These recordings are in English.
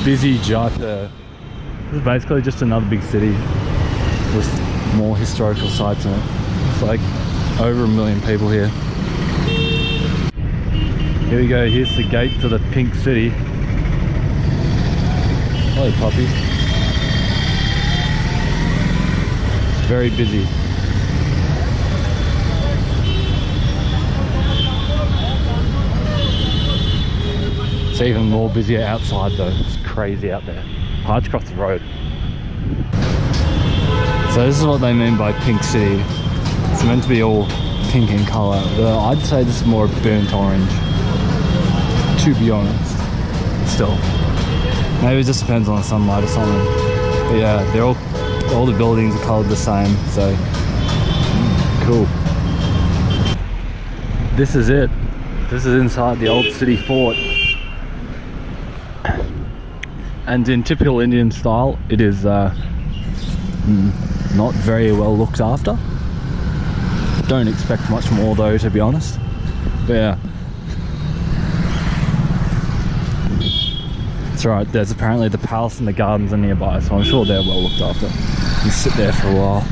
busy Jaipur. This is basically just another big city with more historical sites in it. It's like over 1 million people here. Here we go, here's the gate to the pink city. Hello puppy. Very busy. It's even more busier outside though. It's crazy out there. Hard to cross the road. So this is what they mean by pink city. It's meant to be all pink in colour. I'd say this is more burnt orange, to be honest. Still, maybe it just depends on the sunlight or something. But yeah, they're all the buildings are coloured the same. So cool. This is it. This is inside the old city fort. And in typical Indian style, it is not very well looked after. Don't expect much more though, to be honest. But yeah. That's right, there's apparently the palace and the gardens are nearby, so I'm sure they're well looked after. You sit there for a while.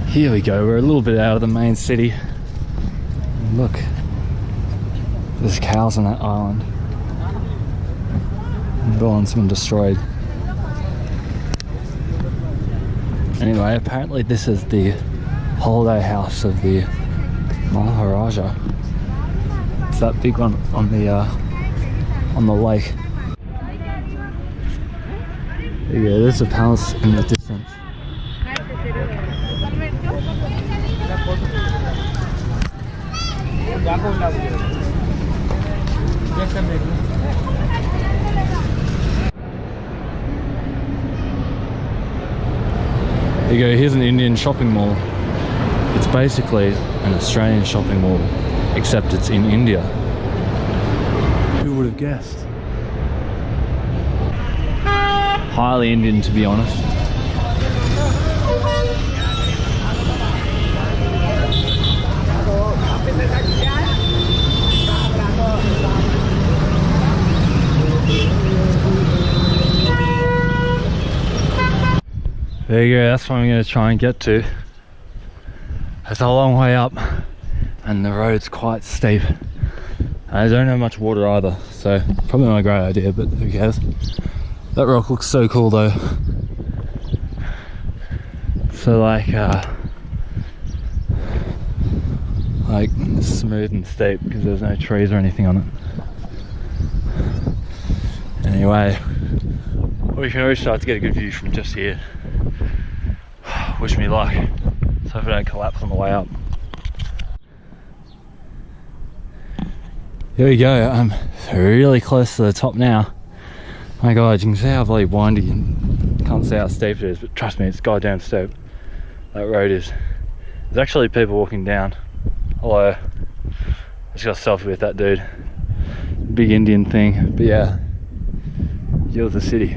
Here we go, we're a little bit out of the main city. Look, there's cows on that island. Building's been destroyed. Anyway, apparently this is the holiday house of the Maharaja. It's that big one on the lake. There you go, there's a palace in the distance. There you go, here's an Indian shopping mall. It's basically an Australian shopping mall, except it's in India. Who would have guessed? Highly Indian, to be honest. There you go, that's what I'm going to try and get to. It's a long way up and the road's quite steep. I don't have much water either, so probably not a great idea, but who cares. That rock looks so cool though. So like smooth and steep because there's no trees or anything on it. Anyway, we can always start to get a good view from just here. Wish me luck. So hope I don't collapse on the way up. Here we go, I'm really close to the top now. My god, you can see how bloody windy and can't see how steep it is, but trust me, it's goddamn steep. That road is. There's actually people walking down. Hello. I just got a selfie with that dude. Big Indian thing, but yeah. Here's the city.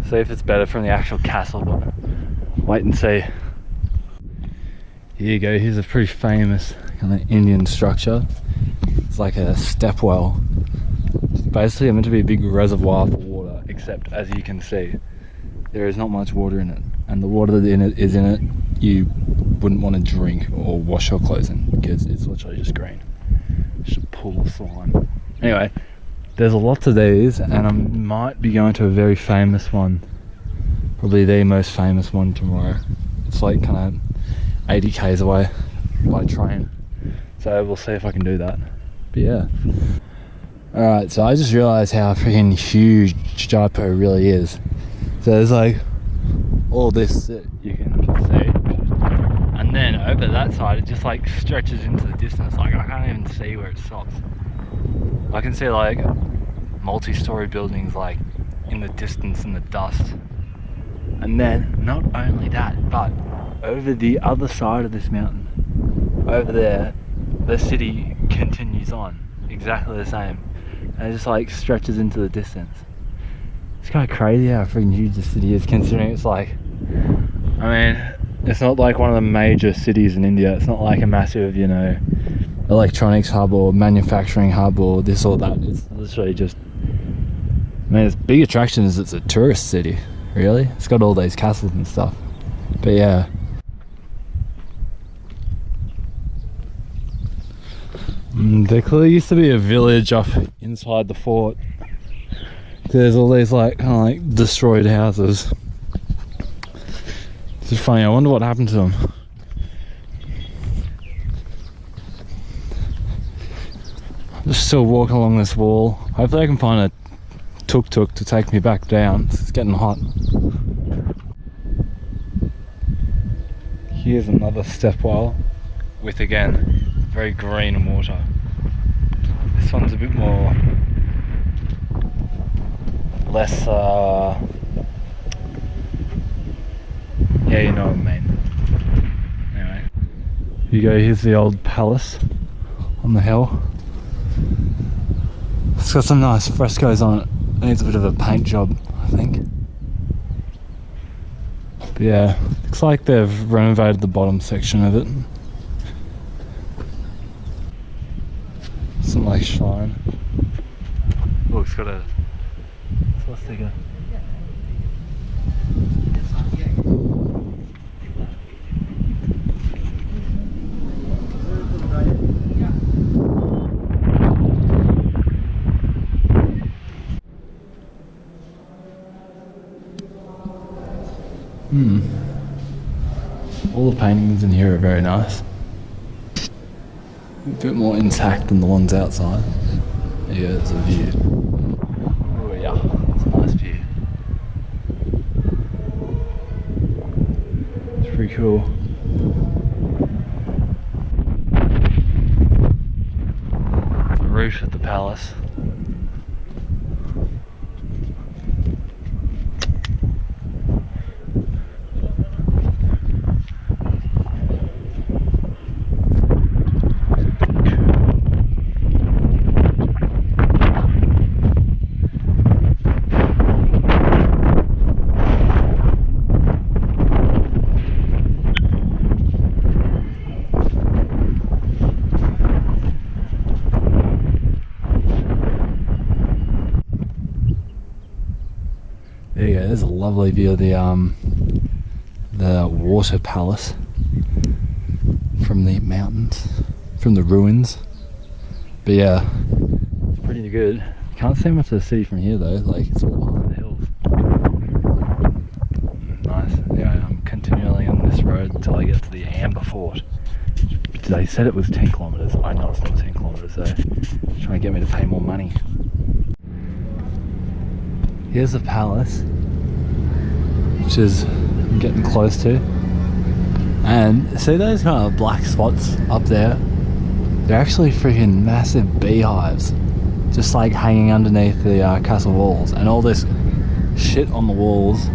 See if it's better from the actual castle, but wait and see. Here you go, here's a pretty famous kind of Indian structure. It's like a step well. It's basically meant to be a big reservoir for water, except as you can see, there is not much water in it. And the water that is in it, you wouldn't want to drink or wash your clothes in because it's literally just green. Just a pool of slime. Anyway, there's a lot of these and I might be going to a very famous one. Probably the most famous one tomorrow. It's like kind of 80 k's away by train. So we'll see if I can do that. But yeah. Alright, so I just realised how freaking huge Jaipur really is. So there's like all this that you can see. And then over that side it just like stretches into the distance. Like I can't even see where it stops. I can see like multi-story buildings like in the distance in the dust. And then not only that, but over the other side of this mountain, over there, the city continues on exactly the same, and it just like stretches into the distance. It's kind of crazy how freaking huge the city is, considering it's like, I mean, it's not like one of the major cities in India. It's not like a massive, you know, electronics hub or manufacturing hub or this or that. It's literally just, I mean, its big attraction is it's a tourist city, really. It's got all those castles and stuff. But yeah. There clearly used to be a village up inside the fort. There's all these like kind of like destroyed houses. It's just funny, I wonder what happened to them. Just still walking along this wall. Hopefully I can find a tuk-tuk to take me back down. It's getting hot. Here's another step well with, again, very green water. This one's a bit more less yeah, you know what I mean. Anyway, here you go. Here's the old palace on the hill. It's got some nice frescoes on it. It needs a bit of a paint job, I think. But yeah, looks like they've renovated the bottom section of it. Some like shrine. Oh, it's got a swastika. All the paintings in here are very nice. A bit more intact than the ones outside. Yeah, there's a view. Oh yeah, it's a nice view. It's pretty cool. The roof of the palace. There you go, there's a lovely view of the water palace from the mountains, from the ruins. But yeah, it's pretty good. You can't see much of the city from here though, like it's all behind the hills. Nice. Yeah, I'm continually on this road until I get to the Amber Fort. They said it was 10 kilometers. I know it's not 10 kilometers though. Trying to get me to pay more money. Here's the palace, which is I'm getting close to. And see those kind of black spots up there? They're actually freaking massive beehives, just like hanging underneath the castle walls. And all this shit on the walls,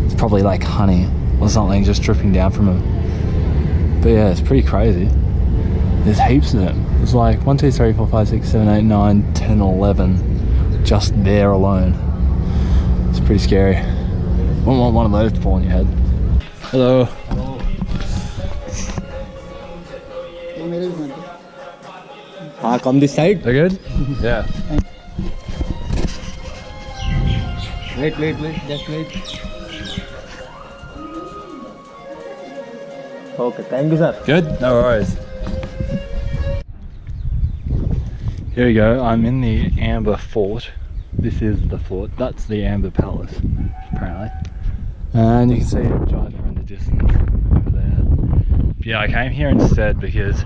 it's probably like honey or something just dripping down from them. But yeah, it's pretty crazy. There's heaps of them. There's like 1, 2, 3, 4, 5, 6, 7, 8, 9, 10, 11 just there alone. It's pretty scary. Wouldn't want one of those to fall on your head. Hello. Come this side. They're good? Yeah. Wait, just wait. Okay, thank you, sir. Good? No worries. Here we go, I'm in the Amber Fort. This is the fort, that's the Amber Palace, apparently. And you can see Jaipur in the distance over there. But yeah, I came here instead because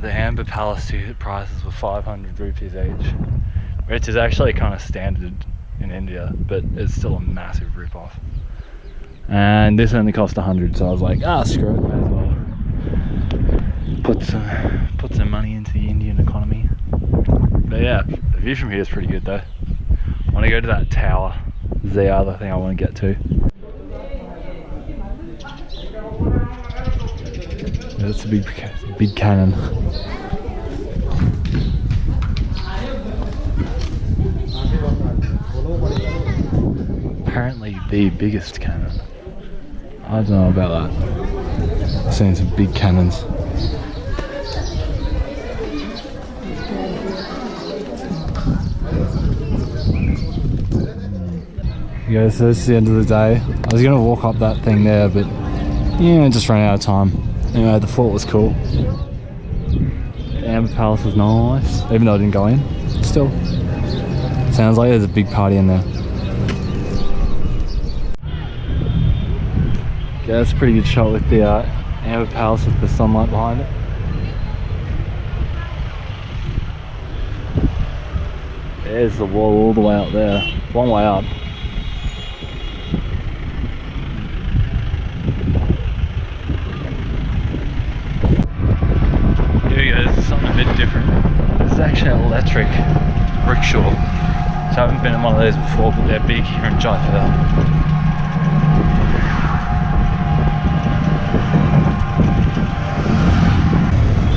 the Amber Palace ticket prices were 500 rupees each, which is actually kind of standard in India, but it's still a massive rip-off. And this only cost 100, so I was like, ah, screw it, may as well. put some money into the Indian economy. But yeah, the view from here is pretty good though. I want to go to that tower. Is the other thing I want to get to. Yeah, that's a big cannon. Apparently the biggest cannon. I don't know about that. I've seen some big cannons. Yeah, so this is the end of the day. I was gonna walk up that thing there, but yeah, just ran out of time. Anyway, the fort was cool. The Amber Palace was nice, even though I didn't go in. Still, sounds like there's a big party in there. Yeah, that's a pretty good shot with the Amber Palace with the sunlight behind it. There's the wall all the way up there. Long way up. Here we go, this is something a bit different. This is actually an electric rickshaw. So I haven't been in one of those before, but they're big here in Jaipur.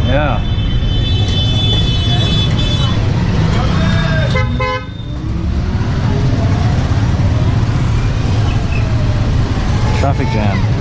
Yeah. Traffic jam.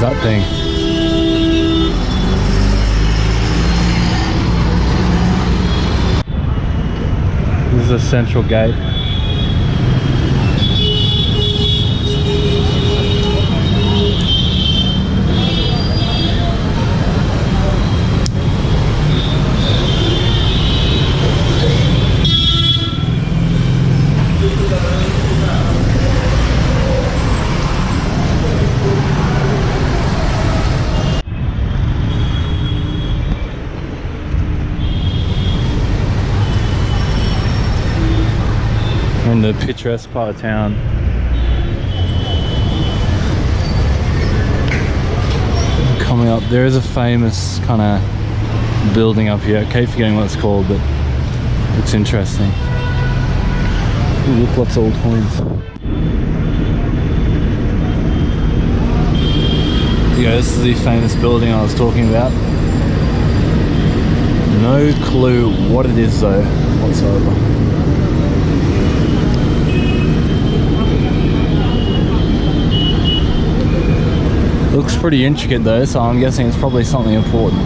That thing. This is a central gate. In the picturesque part of town. Coming up, there is a famous kind of building up here. I keep forgetting what it's called, but it's interesting. Ooh, look, lots of old coins. Yeah, this is the famous building I was talking about. No clue what it is though, whatsoever. Looks pretty intricate though, so I'm guessing it's probably something important.